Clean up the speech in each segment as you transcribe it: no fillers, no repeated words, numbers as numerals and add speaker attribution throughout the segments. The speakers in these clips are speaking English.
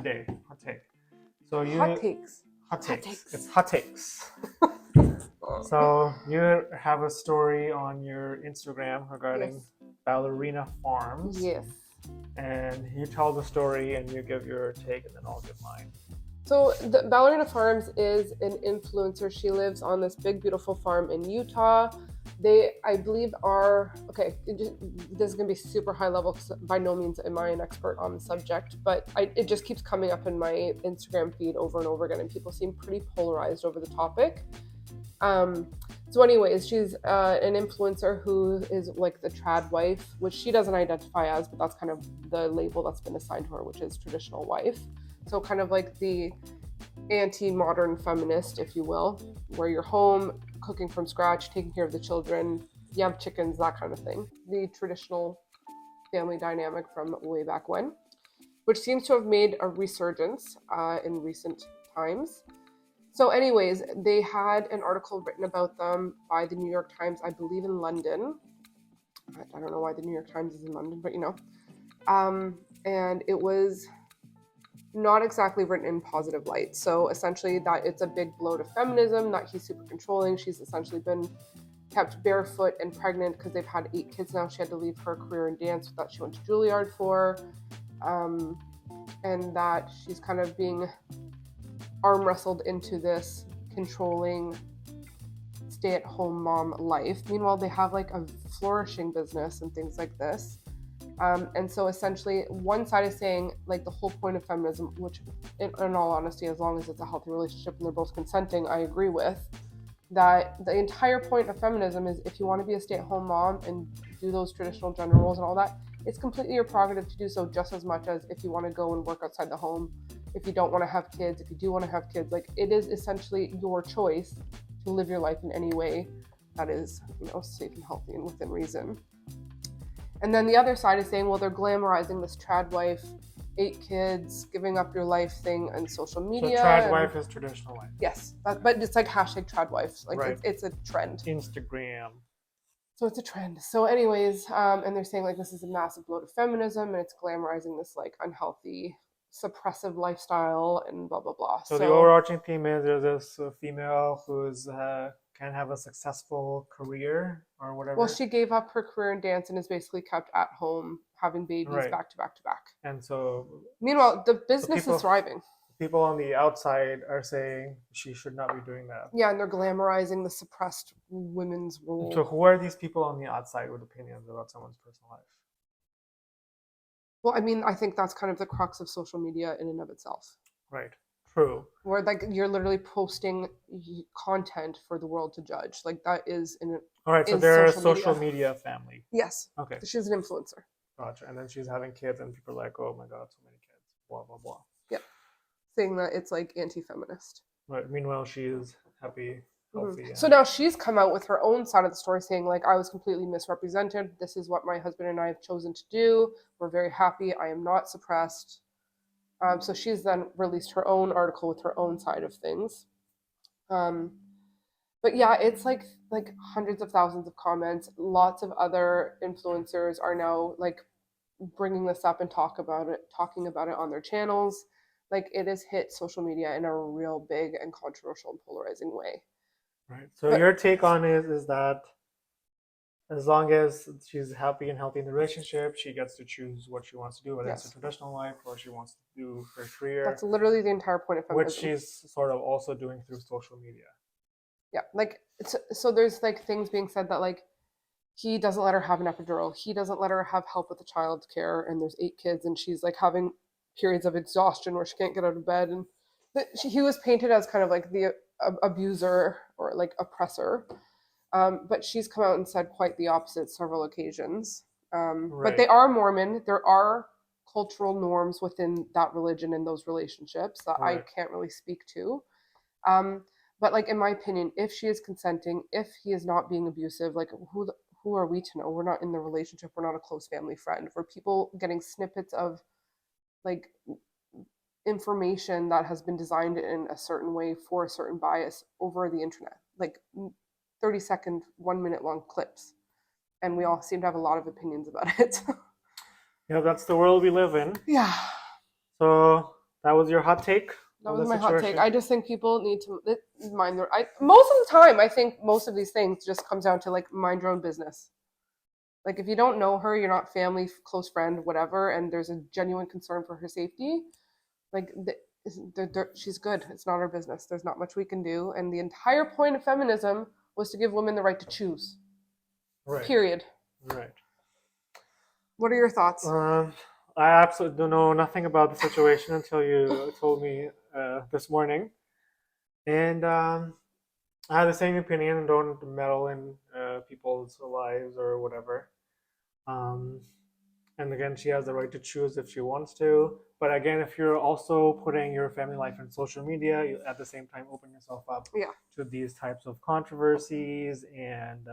Speaker 1: today. Hot take. So you
Speaker 2: Hot takes.
Speaker 1: hot takes.
Speaker 2: takes.
Speaker 1: It's hot takes. So you have a story on your Instagram regarding
Speaker 2: Yes.
Speaker 1: Ballerina Farms.
Speaker 2: Yes.
Speaker 1: And you tell the story and you give your take and then I'll give mine.
Speaker 2: So the Ballerina Farms is an influencer. She lives on this big, beautiful farm in Utah. They, I believe, are okay. This is gonna be super high level because by no means am I an expert on the subject, but it just keeps coming up in my Instagram feed over and over again, and people seem pretty polarized over the topic. So anyways, she's an influencer who is like the trad wife, which she doesn't identify as, but that's kind of the label that's been assigned to her, which is traditional wife. So kind of like the anti-modern feminist, if you will, where you're home, cooking from scratch, taking care of the children, you have chickens, that kind of thing. The traditional family dynamic from way back when, which seems to have made a resurgence in recent times. So anyways, they had an article written about them by the New York Times, I believe in London. I don't know why the New York Times is in London, but you know. And it was not exactly written in positive light. So essentially that it's a big blow to feminism, that he's super controlling. She's essentially been kept barefoot and pregnant because they've had 8 kids now. She had to leave her career in dance that she went to Juilliard for. And that she's kind of being arm wrestled into this controlling stay-at-home mom life. Meanwhile, they have like a flourishing business and things like this. And so essentially one side is saying like the whole point of feminism, which in all honesty, as long as it's a healthy relationship and they're both consenting, I agree with, that the entire point of feminism is if you want to be a stay-at-home mom and do those traditional gender roles and all that, it's completely your prerogative to do so, just as much as if you want to go and work outside the home, if you don't want to have kids, if you do want to have kids. Like, it is essentially your choice to live your life in any way that is, you know, safe and healthy and within reason. And then the other side is saying, well, they're glamorizing this trad wife, 8 kids, giving up your life thing on social media.
Speaker 1: So trad wife is traditional wife.
Speaker 2: Yes, but it's like hashtag trad wife. Like
Speaker 1: Right.
Speaker 2: it's a trend.
Speaker 1: Instagram.
Speaker 2: So it's a trend. So anyways, and they're saying like this is a massive blow to feminism and it's glamorizing this like unhealthy, suppressive lifestyle and blah, blah, blah.
Speaker 1: So the overarching theme is there's this female who's can have a successful career or whatever.
Speaker 2: Well, she gave up her career in dance and is basically kept at home having babies
Speaker 1: Right.
Speaker 2: back to back to back.
Speaker 1: And so
Speaker 2: meanwhile, the business is thriving.
Speaker 1: People on the outside are saying she should not be doing that.
Speaker 2: Yeah, and they're glamorizing the suppressed women's role.
Speaker 1: So who are these people on the outside with opinions about someone's personal life?
Speaker 2: Well, I mean, I think that's kind of the crux of social media in and of itself.
Speaker 1: Right. True.
Speaker 2: Where like you're literally posting content for the world to judge. Like that is
Speaker 1: all right, so they're a social media family.
Speaker 2: Yes.
Speaker 1: Okay.
Speaker 2: She's an influencer.
Speaker 1: Gotcha. And then she's having kids and people are like, oh my god, so many kids. Blah blah blah.
Speaker 2: Yeah. Saying that it's like anti-feminist.
Speaker 1: Right. Meanwhile, she is happy, healthy.
Speaker 2: Mm-hmm. So now she's come out with her own side of the story saying like, I was completely misrepresented. This is what my husband and I have chosen to do. We're very happy. I am not suppressed. So she's then released her own article with her own side of things. But yeah, it's like hundreds of thousands of comments. Lots of other influencers are now like bringing this up and talking about it on their channels. Like it has hit social media in a real big and controversial and polarizing way.
Speaker 1: Right. So your take on it is that as long as she's happy and healthy in the relationship, she gets to choose what she wants to do, whether it's a traditional life or she wants to do her career.
Speaker 2: That's literally the entire point of feminism.
Speaker 1: Which she's sort of also doing through social media.
Speaker 2: Yeah, like so there's like things being said that like he doesn't let her have an epidural. He doesn't let her have help with the child care, and there's 8 kids, and she's like having periods of exhaustion where she can't get out of bed, and he was painted as kind of like the abuser or like oppressor. But she's come out and said quite the opposite several occasions. Right. But they are Mormon. There are cultural norms within that religion and those relationships that right. I can't really speak to. But like in my opinion, if she is consenting, if he is not being abusive, like who are we to know? We're not in the relationship. We're not a close family friend. We're people getting snippets of like information that has been designed in a certain way for a certain bias over the internet, like 30-second, 1-minute long clips. And we all seem to have a lot of opinions about it.
Speaker 1: Yeah, that's the world we live in.
Speaker 2: Yeah.
Speaker 1: So that was your hot take.
Speaker 2: That was my hot take. I just think people need to mind their. Most of the time, I think most of these things just comes down to like mind your own business. Like if you don't know her, you're not family, close friend, whatever, and there's a genuine concern for her safety, like she's good. It's not our business. There's not much we can do, and the entire point of feminism was to give women the right to choose.
Speaker 1: Right.
Speaker 2: Period.
Speaker 1: Right.
Speaker 2: What are your thoughts?
Speaker 1: I absolutely don't know nothing about the situation until you told me this morning, and I have the same opinion and don't meddle in people's lives or whatever. And again, she has the right to choose if she wants to. But again, if you're also putting your family life in social media, you at the same time open yourself up to these types of controversies. And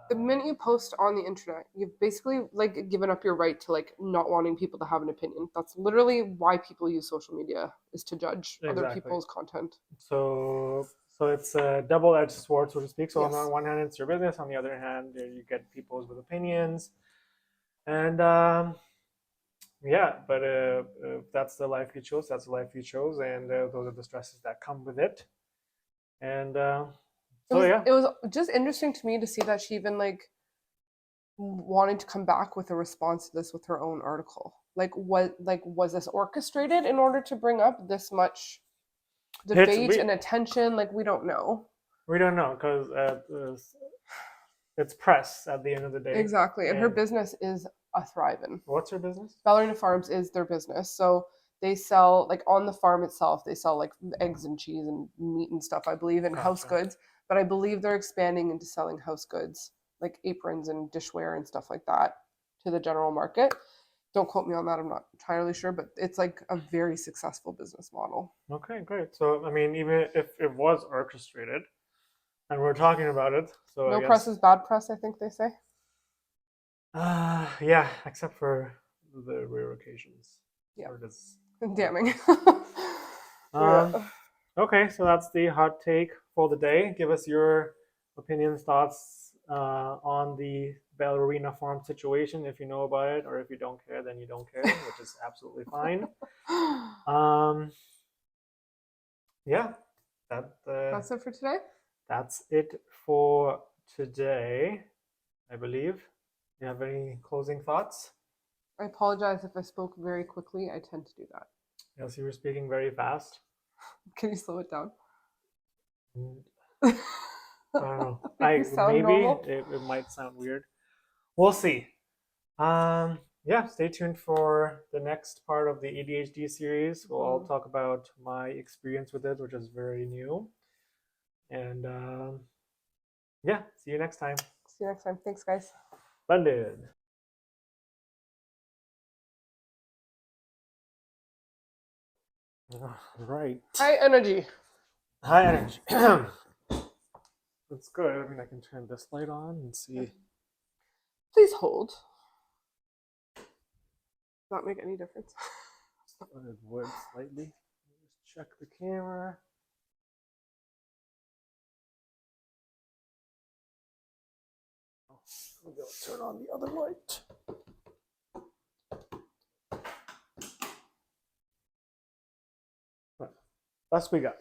Speaker 2: the minute you post on the internet, you've basically like given up your right to like not wanting people to have an opinion. That's literally why people use social media, is to judge other people's content.
Speaker 1: So it's a double-edged sword, so to speak. So on one hand, it's your business. On the other hand, you get people's with opinions. And yeah, but if that's the life you chose, that's the life you chose, and those are the stresses that come with it. And
Speaker 2: it was just interesting to me to see that she even like wanted to come back with a response to this with her own article. Like, what, like, was this orchestrated in order to bring up this much debate and attention? Like, we don't know.
Speaker 1: We don't know because it's press at the end of the day.
Speaker 2: Exactly, and her business is a thriving.
Speaker 1: What's her business?
Speaker 2: Ballerina Farms is their business. So they sell, like, on the farm itself, they sell like eggs and cheese and meat and stuff, I believe, and house goods. But I believe they're expanding into selling house goods, like aprons and dishware and stuff like that, to the general market. Don't quote me on that. I'm not entirely sure, but it's like a very successful business model.
Speaker 1: Okay, great. So, I mean, even if it was orchestrated, and we're talking about it, so
Speaker 2: no press is bad press, I think they say.
Speaker 1: Yeah, except for the rare occasions.
Speaker 2: Yeah, damning.
Speaker 1: Okay, so that's the hot take for the day. Give us your opinions, thoughts on the Ballerina Farm situation. If you know about it, or if you don't care, then you don't care, which is absolutely fine. Yeah,
Speaker 2: that's it for today.
Speaker 1: That's it for today, I believe. You have any closing thoughts?
Speaker 2: I apologize if I spoke very quickly. I tend to do that.
Speaker 1: Yes, you were speaking very fast.
Speaker 2: Can you slow it down?
Speaker 1: I don't know. It might sound weird. We'll see. Yeah, stay tuned for the next part of the ADHD series. We'll all talk about my experience with it, which is very new. And yeah, see you next time.
Speaker 2: See you next time. Thanks, guys.
Speaker 1: Splendid. Right.
Speaker 2: High energy.
Speaker 1: High energy. That's good. I mean, I can turn this light on and see.
Speaker 2: Please hold. Does that make any difference?
Speaker 1: It would slightly. Just check the camera. Maybe I'll turn on the other light. That's what we got.